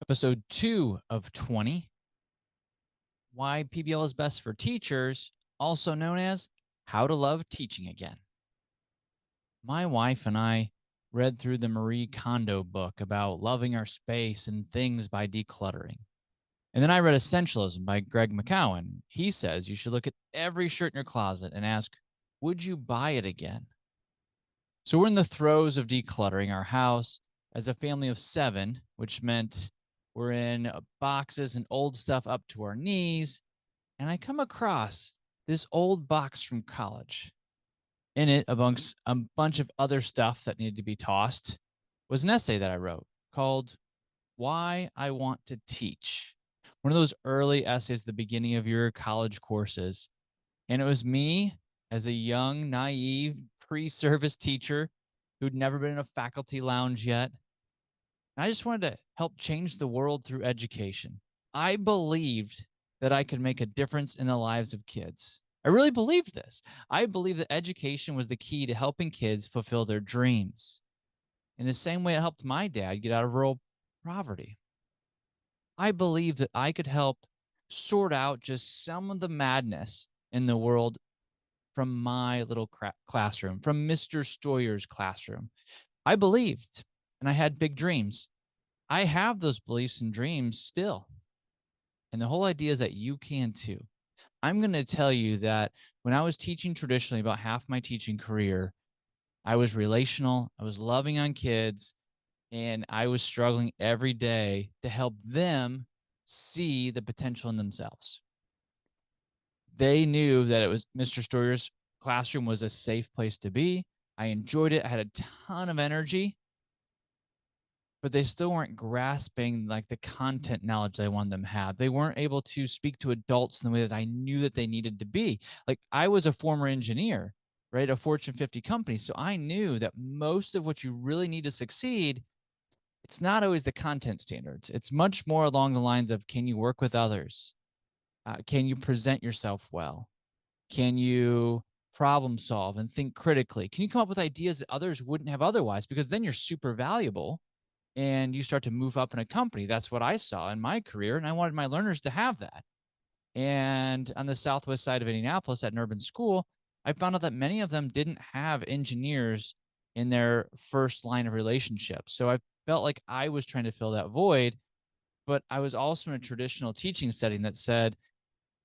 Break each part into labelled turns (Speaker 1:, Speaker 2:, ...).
Speaker 1: episode 2 of 20, why PBL is best for teachers, also known as how to love teaching again. My wife and I read through the Marie Kondo book about loving our space and things by decluttering. And then I read Essentialism by Greg McKeown. He says you should look at every shirt in your closet and ask, would you buy it again? So we're in the throes of decluttering our house as a family of 7, which meant we're in boxes and old stuff up to our knees. And I come across this old box from college. In it, amongst a bunch of other stuff that needed to be tossed, was an essay that I wrote called Why I Want to Teach. One of those early essays at the beginning of your college courses. And it was me as a young, naive, pre-service teacher who'd never been in a faculty lounge yet. And I just wanted to help change the world through education. I believed that I could make a difference in the lives of kids. I really believed this. I believed that education was the key to helping kids fulfill their dreams. In the same way it helped my dad get out of rural poverty. I believed that I could help sort out just some of the madness in the world from my little classroom, from Mr. Stoyer's classroom. I believed, and I had big dreams. I have those beliefs and dreams still. And the whole idea is that you can too. I'm going to tell you that when I was teaching traditionally, about half my teaching career, I was relational, I was loving on kids, and I was struggling every day to help them see the potential in themselves. They knew that it was Mr. Stoyer's classroom was a safe place to be. I enjoyed it. I had a ton of energy, but they still weren't grasping like the content knowledge I wanted them to have. They weren't able to speak to adults in the way that I knew that they needed to be. Like I was a former engineer, right? A Fortune 50 company. So I knew that most of what you really need to succeed, it's not always the content standards. It's much more along the lines of, can you work with others? Can you present yourself well? Can you problem solve and think critically? Can you come up with ideas that others wouldn't have otherwise? Because then you're super valuable and you start to move up in a company. That's what I saw in my career. And I wanted my learners to have that. And on the southwest side of Indianapolis at an urban school, I found out that many of them didn't have engineers in their first line of relationship. So I felt like I was trying to fill that void, but I was also in a traditional teaching setting that said,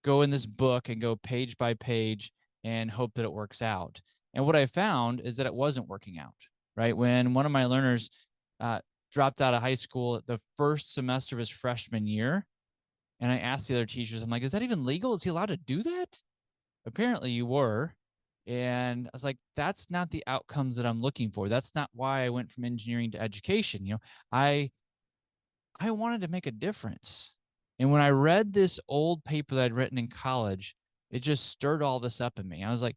Speaker 1: go in this book and go page by page and hope that it works out. And what I found is that it wasn't working out, right? When one of my learners dropped out of high school the first semester of his freshman year, and I asked the other teachers, I'm like, is that even legal? Is he allowed to do that? Apparently you were. And I was like, that's not the outcomes that I'm looking for. That's not why I went from engineering to education. I wanted to make a difference. And when I read this old paper that I'd written in college, it just stirred all this up in me. I was like,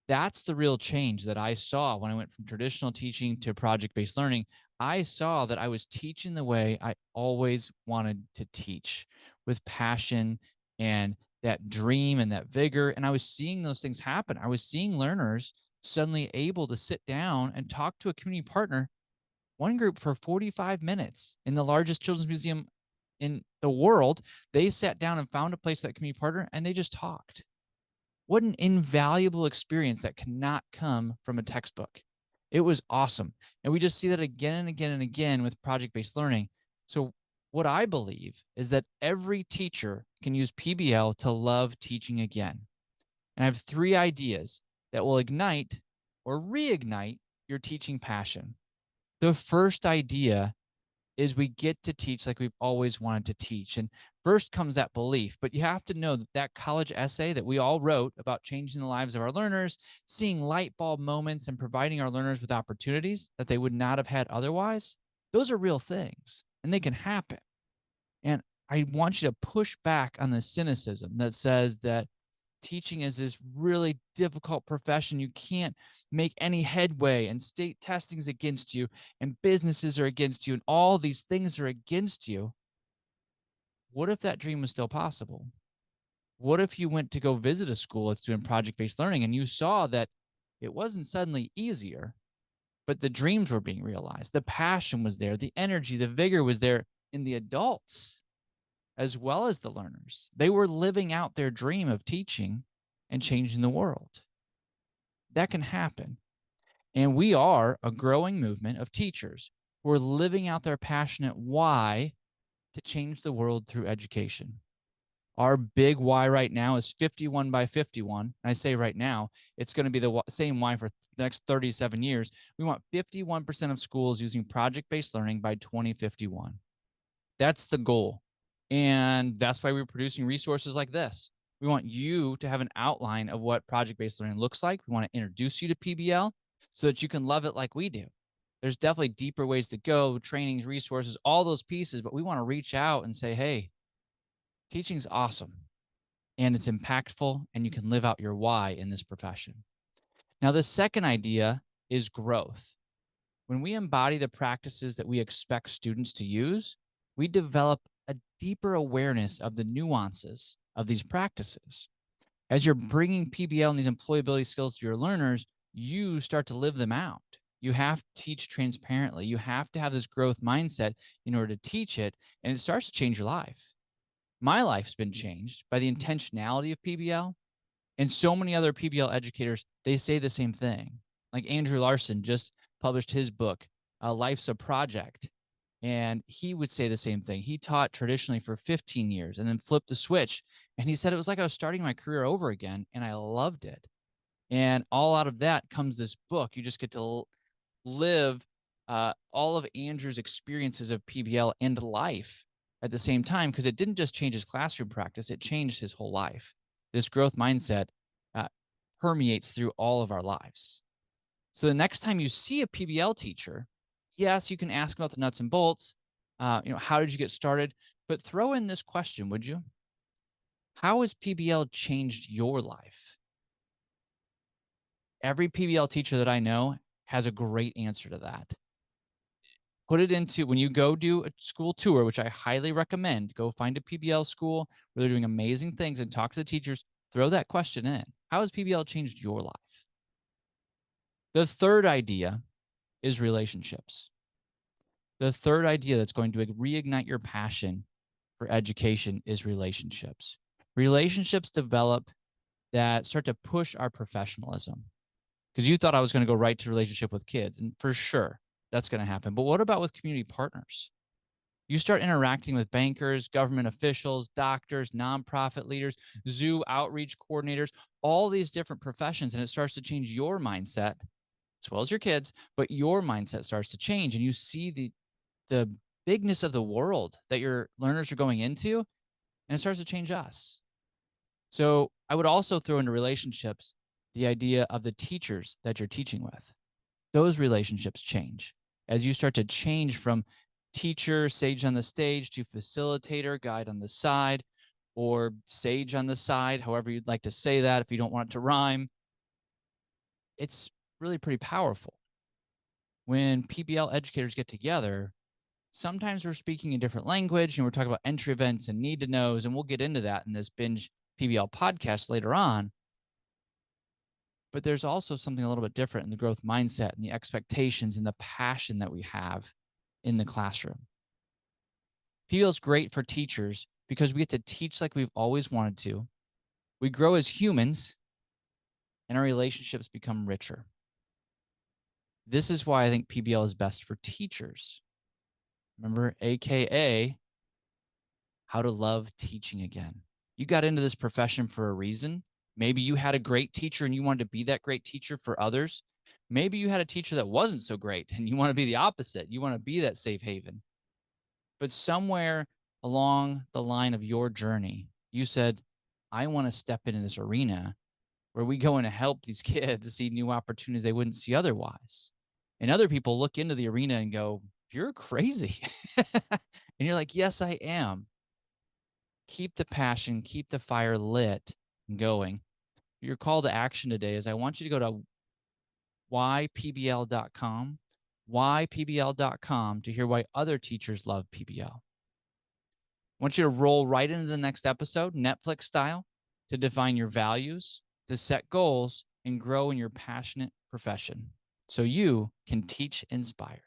Speaker 1: that's the real change that I saw when I went from traditional teaching to project-based learning. I saw that I was teaching the way I always wanted to teach, with passion and that dream and that vigor. And I was seeing those things happen. I was seeing learners suddenly able to sit down and talk to a community partner, one group for 45 minutes in the largest children's museum in the world. They sat down and found a place, that community partner, and they just talked. What an invaluable experience that cannot come from a textbook. It was awesome. And we just see that again and again and again with project-based learning. So what I believe is that every teacher can use PBL to love teaching again. And I have 3 ideas that will ignite or reignite your teaching passion. The first idea is we get to teach like we've always wanted to teach. And first comes that belief, but you have to know that that college essay that we all wrote about changing the lives of our learners, seeing light bulb moments and providing our learners with opportunities that they would not have had otherwise, those are real things and they can happen. And I want you to push back on the cynicism that says that teaching is this really difficult profession. You can't make any headway, and state testing is against you, and businesses are against you, and all these things are against you. What if that dream was still possible? What if you went to go visit a school that's doing project-based learning and you saw that it wasn't suddenly easier, but the dreams were being realized. The passion was there, the energy, the vigor was there. in the adults as well as the learners. They were living out their dream of teaching and changing the world. That can happen. And we are a growing movement of teachers who are living out their passionate why to change the world through education. Our big why right now is 51 by 51. And I say right now, it's going to be the same why for the next 37 years. We want 51% of schools using project-based learning by 2051. That's the goal. And that's why we're producing resources like this. We want you to have an outline of what project-based learning looks like. We want to introduce you to PBL so that you can love it like we do. There's definitely deeper ways to go, trainings, resources, all those pieces, but we want to reach out and say, hey, teaching's awesome and it's impactful and you can live out your why in this profession. Now, the second idea is growth. When we embody the practices that we expect students to use, we develop a deeper awareness of the nuances of these practices. As you're bringing PBL and these employability skills to your learners, you start to live them out. You have to teach transparently. You have to have this growth mindset in order to teach it, and it starts to change your life. My life's been changed by the intentionality of PBL, and so many other PBL educators, they say the same thing. Like Andrew Larson just published his book, Life's a Project. And he would say the same thing. He taught traditionally for 15 years and then flipped the switch. And he said it was like I was starting my career over again, and I loved it. And all out of that comes this book. You just get to live all of Andrew's experiences of PBL and life at the same time, because it didn't just change his classroom practice, it changed his whole life. This growth mindset permeates through all of our lives. So the next time you see a PBL teacher, yes, you can ask about the nuts and bolts. How did you get started? But throw in this question, would you? How has PBL changed your life? Every PBL teacher that I know has a great answer to that. Put it into, when you go do a school tour, which I highly recommend, go find a PBL school where they're doing amazing things and talk to the teachers. Throw that question in. How has PBL changed your life? The third idea is relationships. The third idea that's going to reignite your passion for education is relationships. Relationships develop that start to push our professionalism. Because you thought I was going to go right to relationship with kids, and for sure, that's going to happen. But what about with community partners? You start interacting with bankers, government officials, doctors, nonprofit leaders, zoo outreach coordinators, all these different professions, and it starts to change your mindset as well as your kids, but your mindset starts to change, and you see the bigness of the world that your learners are going into, and it starts to change us. So I would also throw into relationships the idea of the teachers that you're teaching with. Those relationships change as you start to change from teacher, sage on the stage, to facilitator, guide on the side, or sage on the side, however you'd like to say that if you don't want it to rhyme. It's really pretty powerful. When PBL educators get together, sometimes we're speaking a different language and we're talking about entry events and need to knows, and we'll get into that in this Binge PBL podcast later on. But there's also something a little bit different in the growth mindset and the expectations and the passion that we have in the classroom. PBL is great for teachers because we get to teach like we've always wanted to. We grow as humans and our relationships become richer. This is why I think PBL is best for teachers. Remember, AKA, how to love teaching again. You got into this profession for a reason. Maybe you had a great teacher and you wanted to be that great teacher for others. Maybe you had a teacher that wasn't so great and you want to be the opposite. You want to be that safe haven. But somewhere along the line of your journey, you said, I want to step into this arena where we go in to help these kids see new opportunities they wouldn't see otherwise. And other people look into the arena and go, you're crazy. And you're like, yes, I am. Keep the passion, keep the fire lit and going. Your call to action today is I want you to go to ypbl.com, ypbl.com, to hear why other teachers love PBL. I want you to roll right into the next episode, Netflix style, to define your values, to set goals, and grow in your passionate profession so you can teach inspired.